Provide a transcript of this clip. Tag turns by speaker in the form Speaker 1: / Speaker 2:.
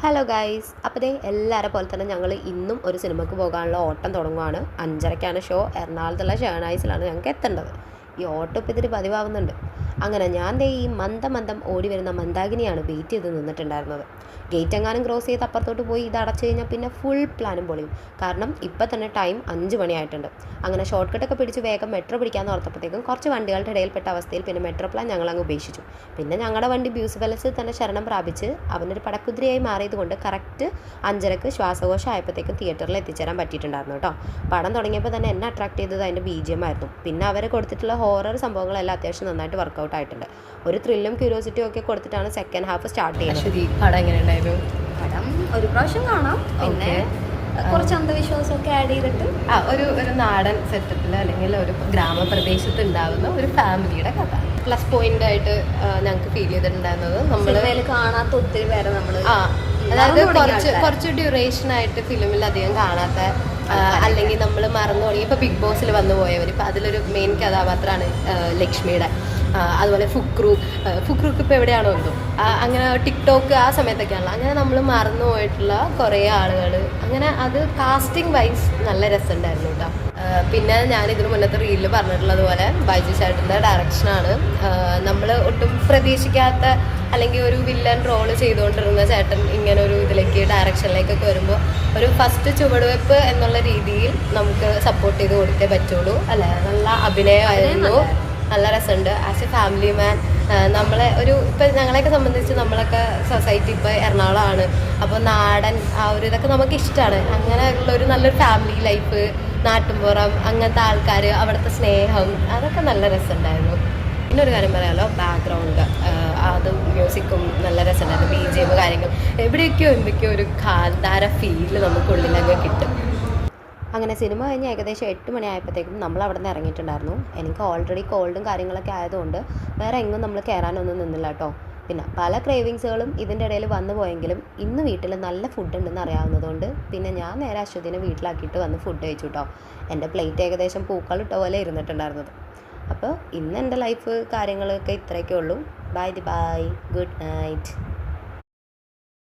Speaker 1: Hello guys, അപ്പോൾ എല്ലാവരെ പോലെ തന്നെ ഞങ്ങൾ ഇന്നും ഒരു സിനിമയ്ക്ക് പോകാനുള്ള ഓട്ടം തുടങ്ങുവാണ്. 5:30ക്കാണ് ഷോ. എറണാകുളത്തുള്ള ഷേണൈസിലാണ് ഞങ്ങൾക്ക് എത്തേണ്ടത്. ഈ ഓട്ടം ഇപ്പോൾ ഇതിൽ പതിവാകുന്നുണ്ട്. അങ്ങനെ ഞാൻ ഈ മന്ദം ഓടി വരുന്ന മന്ദാകിനിയാണ് വെയിറ്റ് ചെയ്ത് നിന്നിട്ടുണ്ടായിരുന്നത്. ഗേറ്റ് എങ്ങാനും ക്രോസ് ചെയ്ത് അപ്പുറത്തോട്ട് പോയി ഇത് അടച്ചു കഴിഞ്ഞാൽ പിന്നെ ഫുൾ പ്ലാനും പൊളിയും. കാരണം ഇപ്പം തന്നെ ടൈം 5 മണിയായിട്ടുണ്ട്. അങ്ങനെ ഷോർട്ട് കട്ടൊക്കെ പിടിച്ച് വേഗം മെട്രോ പിടിക്കാമെന്ന് ഓർത്തപ്പോഴത്തേക്കും കുറച്ച് വണ്ടികളുടെ ഇടയിൽപ്പെട്ട അവസ്ഥയിൽ പിന്നെ മെട്രോ പ്ലാൻ ഞങ്ങളങ്ങ് ഉപേക്ഷിച്ചു. പിന്നെ ഞങ്ങളുടെ വണ്ടി ബ്യൂസ് പാലസിൽ തന്നെ ശരണം പ്രാപിച്ച് അവനൊരു പടക്കുതിരയായി മാറിയത് കൊണ്ട് കറക്റ്റ് 5:30 ശ്വാസകോശം ആയപ്പോഴത്തേക്കും തിയേറ്ററിൽ എത്തിച്ചേരാൻ പറ്റിയിട്ടുണ്ടായിരുന്നു കേട്ടോ. പടം തുടങ്ങിയപ്പോൾ തന്നെ എന്നെ അട്രാക്ട് ചെയ്തത് അതിൻ്റെ BGM ആയിരുന്നു. പിന്നെ അവർ കൊടുത്തിട്ടുള്ള ഹൊറർ സംഭവങ്ങളെല്ലാം അത്യാവശ്യം നന്നായിട്ട് വർക്കൗട്ട് ആയിട്ടുണ്ട്. ഒരു ത്രില്ലും ക്യൂരിയോസിറ്റിയും ഒക്കെ കൊടുത്തിട്ടാണ് സെക്കൻഡ് ഹാഫ് സ്റ്റാർട്ട് ചെയ്യുന്നത്.
Speaker 2: പടം എങ്ങനെയുണ്ടായിരുന്നു?
Speaker 3: പടം ഒരു പ്രാവശ്യം കാണാം, പിന്നെ കുറച്ച് അന്ധവിശ്വാസമൊക്കെ ആഡ് ചെയ്തിട്ട്
Speaker 2: ഒരു നാടൻ സെറ്റപ്പിൽ അല്ലെങ്കിൽ ഒരു ഗ്രാമപ്രദേശത്ത് ഉണ്ടാകുന്ന ഒരു ഫാമിലിയുടെ കഥ. പ്ലസ് പോയിന്റ് ആയിട്ട് ഞങ്ങൾക്ക് ഫീൽ ചെയ്തിട്ടുണ്ടായിരുന്നത് നമ്മൾ
Speaker 3: കാണാത്ത ഒത്തിരി പേരെ നമ്മൾ
Speaker 2: അതായത് കുറച്ച് ഡ്യൂറേഷൻ ആയിട്ട് ഫിലിമിൽ അധികം കാണാത്ത, അല്ലെങ്കിൽ നമ്മൾ മറന്നു തുടങ്ങി. ഇപ്പോൾ ബിഗ് ബോസിൽ വന്നു പോയവർ, ഇപ്പം അതിലൊരു മെയിൻ കഥാപാത്രമാണ് ലക്ഷ്മിയുടെ. അതുപോലെ ഫുക്രൂക്ക് ഇപ്പോൾ എവിടെയാണോ എന്തോ, അങ്ങനെ ടിക്ടോക്ക് ആ സമയത്തൊക്കെയാണല്ലോ. അങ്ങനെ നമ്മൾ മറന്നു പോയിട്ടുള്ള കുറേ ആളുകൾ, അങ്ങനെ അത് കാസ്റ്റിംഗ് വൈസ് നല്ല രസമുണ്ടായിരുന്നു കേട്ടോ. പിന്നെ ഞാൻ ഇതിന് മുന്നത്തെ റീലിൽ പറഞ്ഞിട്ടുള്ളത് പോലെ ബൈജു ചേട്ടൻ്റെ ഡയറക്ഷനാണ്. നമ്മൾ ഒട്ടും പ്രതീക്ഷിക്കാത്ത, അല്ലെങ്കിൽ ഒരു വില്ലൻ റോള് ചെയ്തുകൊണ്ടിരുന്ന ചേട്ടൻ ഇങ്ങനെ ഒരു ഇതിലേക്ക് ഡയറക്ഷനിലേക്കൊക്കെ വരുമ്പോൾ ഒരു ഫസ്റ്റ് ചുവടുവെപ്പ് എന്നുള്ള രീതിയിൽ നമുക്ക് സപ്പോർട്ട് ചെയ്ത് കൊടുത്തേ പറ്റുള്ളൂ അല്ലേ. നല്ല അഭിനയമായിരുന്നു, നല്ല രസമുണ്ട്. ആസ് എ ഫാമിലി മാൻ നമ്മളെ ഇപ്പം ഞങ്ങളെയൊക്കെ സംബന്ധിച്ച് നമ്മളൊക്കെ സൊസൈറ്റി ഇപ്പോൾ എറണാകുളമാണ്, അപ്പോൾ നാടൻ ആ ഒരു ഇതൊക്കെ നമുക്ക് ഇഷ്ടമാണ്. അങ്ങനെയുള്ളൊരു നല്ലൊരു ഫാമിലി ലൈഫ്, നാട്ടുമ്പുറം, അങ്ങനത്തെ ആൾക്കാർ, അവിടുത്തെ സ്നേഹം, അതൊക്കെ നല്ല രസമുണ്ടായിരുന്നു. പിന്നൊരു കാര്യം പറയാമല്ലോ, ബാക്ക്ഗ്രൗണ്ട് അതും മ്യൂസിക്കും നല്ല രസമുണ്ടായിരുന്നു. BGM കാര്യങ്ങൾ എവിടെയൊക്കെയോ എന്തൊക്കെയോ ഒരു കാന്താര ഫീല് നമുക്കുള്ളിലൊക്കെ കിട്ടും.
Speaker 1: അങ്ങനെ സിനിമ കഴിഞ്ഞ് ഏകദേശം 8 മണി ആയപ്പോഴത്തേക്കും നമ്മൾ അവിടെ നിന്ന് ഇറങ്ങിയിട്ടുണ്ടായിരുന്നു. എനിക്ക് ഓൾറെഡി കോൾഡും കാര്യങ്ങളൊക്കെ ആയതുകൊണ്ട് വേറെ എങ്ങും നമ്മൾ കയറാനൊന്നും നിന്നില്ല കേട്ടോ. പിന്നെ പല ക്രേവിങ്സുകളും ഇതിൻ്റെ ഇടയിൽ വന്നു പോയെങ്കിലും ഇന്ന് വീട്ടിൽ നല്ല ഫുഡ് ഉണ്ടെന്ന് അറിയാവുന്നതുകൊണ്ട് പിന്നെ ഞാൻ നേരെ അശ്വതിനെ വീട്ടിലാക്കിയിട്ട് വന്ന് ഫുഡ് കഴിച്ചു കേട്ടോ. എൻ്റെ പ്ലേറ്റ് ഏകദേശം പൂക്കളിട്ട പോലെ ഇരുന്നിട്ടുണ്ടായിരുന്നത്. അപ്പോൾ ഇന്ന് എൻ്റെ ലൈഫ് കാര്യങ്ങളൊക്കെ ഇത്രയൊക്കെ ഉള്ളൂ. Bye good night.